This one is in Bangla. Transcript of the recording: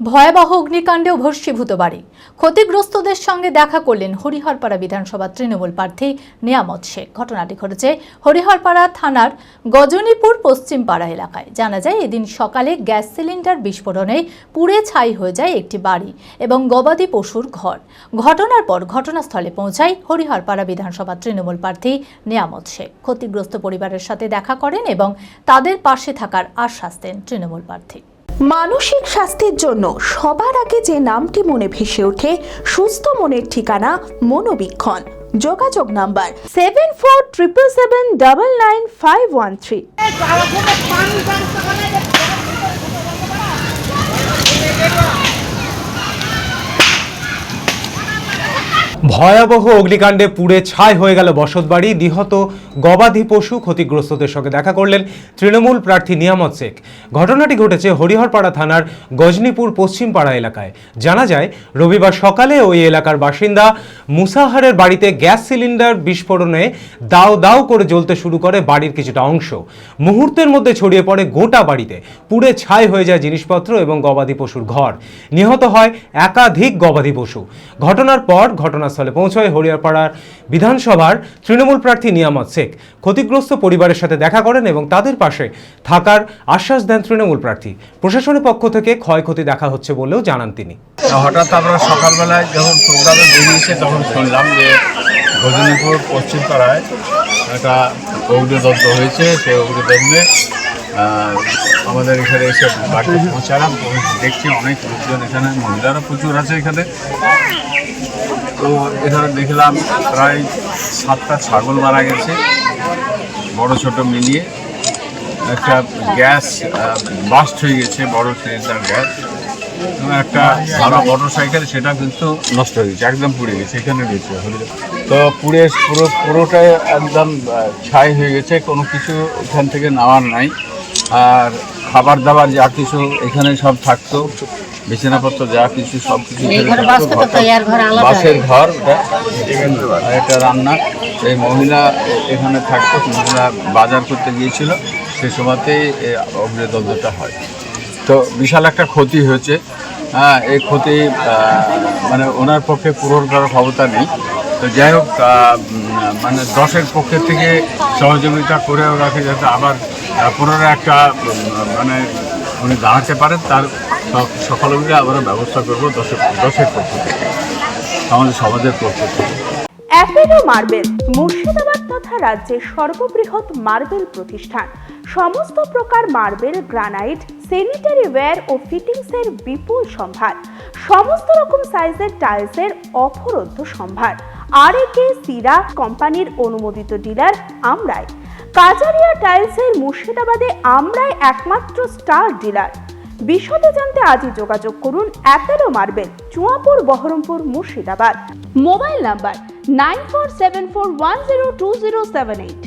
ভয়াবহ অগ্নিকাণ্ডেও ভস্মীভূত বাড়ি। ক্ষতিগ্রস্তদের সঙ্গে দেখা করলেন হরিহরপাড়া বিধানসভা তৃণমূল প্রার্থী নিয়ামত শেখ। ঘটনাটি ঘটেছে হরিহরপাড়া থানার গজনীপুর পশ্চিম পাড়া এলাকায়। জানা যায়, এদিন সকালে গ্যাস সিলিন্ডার বিস্ফোরণে পুড়ে ছাই হয়ে যায় একটি বাড়ি এবং গবাদি পশুর ঘর। ঘটনার পর ঘটনাস্থলে পৌঁছায় হরিহরপাড়া বিধানসভা তৃণমূল প্রার্থী নিয়ামত শেখ। ক্ষতিগ্রস্ত পরিবারের সাথে দেখা করেন এবং তাদের পাশে থাকার আশ্বাস দেন তৃণমূল প্রার্থী। মানসিক স্বাস্থ্যের জন্য সবার আগে যে নামটি মনে ভেসে ওঠে, সুস্থ মনের ঠিকানা মনোবীক্ষণ। যোগাযোগ নাম্বার 7477799513। ভয়াবহ অগ্নিকাণ্ডে পুড়ে ছাই হয়ে গেল বসতবাড়ি, নিহত গবাদি পশু। ক্ষতিগ্রস্তদের সঙ্গে দেখা করলেন তৃণমূল প্রার্থী নিয়ামত শেখ। ঘটনাটি ঘটেছে হরিহরপাড়া থানার গজনীপুর পশ্চিম পাড়া এলাকায়। জানা যায়, রবিবার সকালে ওই এলাকার বাসিন্দা মুসাহারের বাড়িতে গ্যাস সিলিন্ডার বিস্ফোরণে দাউ দাউ করে জ্বলতে শুরু করে বাড়ির কিছুটা অংশ। মুহূর্তের মধ্যে ছড়িয়ে পড়ে গোটা বাড়িতে, পুড়ে ছাই হয়ে যায় জিনিসপত্র এবং গবাদি পশুর ঘর। নিহত হয় একাধিক গবাদি পশু। ঘটনার পর ঘটনাস্থলে পৌঁছয় হরিহরপাড়ার বিধানসভার তৃণমূল প্রার্থী নিয়ামত শেখ। ক্ষতিগ্রস্ত পরিবারের সাথে দেখা করেন এবং তাদের পাশে থাকার আশ্বাস দেন তৃণমূল প্রার্থী। প্রশাসনের পক্ষ থেকে ক্ষয়ক্ষতি দেখা হচ্ছে বলেও জানান তিনি। হঠাৎ আমরা সকালবেলায় যখন প্রোগ্রামে বেরিয়েছে তখন শুনলাম যে গজনীপুর পশ্চিম পাড়ায় একটা অগ্নিদগ্ধ হয়েছে। সেই অগ্নিদগ্ধে আমাদের এখানে এসে বাড়িতে পৌঁছালাম। দেখছি অনেক লোকজন, এখানে মহিলারা প্রচুর আছে এখানে। তো এখানে দেখলাম প্রায় 7টা ছাগল মারা গেছে, বড় ছোট মিলিয়ে। একটা গ্যাস বাস্ট হয়ে গেছে, বড় সিলিন্ডার গ্যাস। এবং একটা ভালো মোটর সাইকেল, সেটা কিন্তু নষ্ট হয়ে গেছে, একদম পুড়ে গেছে। এখানে রয়েছে তো পুরোটাই একদম ছাই হয়ে গেছে, কোনো কিছু এখান থেকে নেওয়ার নাই। আর খাবার দাবার যা কিছু এখানে সব থাকতো, বিছানাপত্র যা কিছু সব কিছু বাসের ঘর, ওটা একটা রান্না। এই মহিলা এখানে থাকতো, মহিলা বাজার করতে গিয়েছিল, সে সময়তেই অগ্নিদগ্ধটা হয়। তো বিশাল একটা ক্ষতি হয়েছে। এই ক্ষতি মানে ওনার পক্ষে পূরণ করার ক্ষমতা নেই। তো যাই হোক, মানে 10-এর পক্ষের থেকে সহযোগিতা করেও রাখে, যাতে আবার পুনরায় একটা মানে উনি দাঁড়াতে পারেন, তার সকলে মিলে আমরা ব্যবস্থা করবো 10-এর পক্ষ থেকে, আমাদের সমাজের পক্ষ থেকে। অ্যাপেলো মার্বেল মুর্শিদাবাদ তথা রাজ্যের সর্ববৃহৎ মার্বেল প্রতিষ্ঠান। সমস্ত প্রকার মার্বেল, গ্রানাইট, স্যানিটারি ওয়্যার ও ফিটিংসের বিপুল সম্ভার। সমস্ত রকম সাইজের টাইলসের অফুরন্ত সম্ভার। আর.এ.কে সিরা কোম্পানির অনুমোদিত ডিলার আমরাই। কাজারিয়া টাইলসের মুর্শিদাবাদে আমরাই একমাত্র স্টার ডিলার। বিশদে জানতে আজই যোগাযোগ করুন Apollo marble, Chuapur, Baharampur, Murshidabad. Mobile number 9474102078।